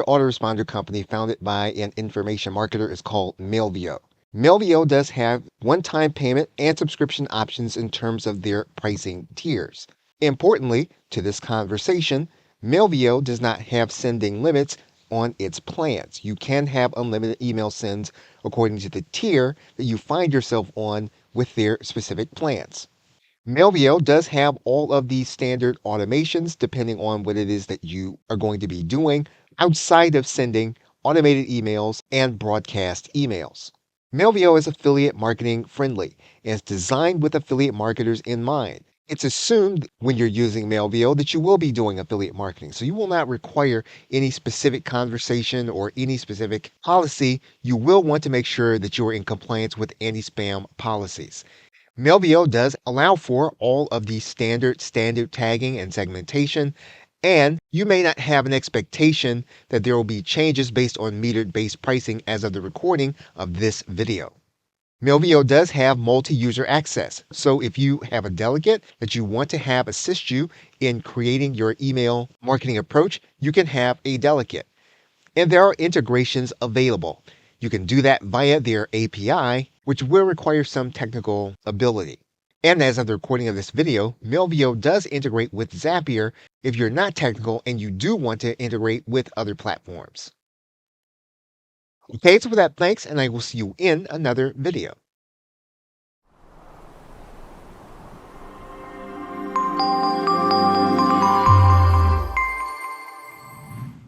autoresponder company founded by an information marketer is called Mailvio. Mailvio does have one-time payment and subscription options in terms of their pricing tiers. Importantly, to this conversation, Mailvio does not have sending limits on its plans. You can have unlimited email sends according to the tier that you find yourself on with their specific plans. Mailvio does have all of these standard automations depending on what it is that you are going to be doing outside of sending automated emails and broadcast emails. Mailvio is affiliate marketing friendly and is designed with affiliate marketers in mind. It's assumed when you're using Mailvio that you will be doing affiliate marketing, so you will not require any specific conversation or any specific policy. You will want to make sure that you are in compliance with anti-spam policies. Mailvio does allow for all of the standard tagging and segmentation, and you may not have an expectation that there will be changes based on metered-based pricing as of the recording of this video. Mailvio does have multi-user access, so if you have a delegate that you want to have assist you in creating your email marketing approach, you can have a delegate. And there are integrations available. You can do that via their API, which will require some technical ability. And as of the recording of this video, Mailvio does integrate with Zapier if you're not technical and you do want to integrate with other platforms. Okay, so for that, thanks, and I will see you in another video.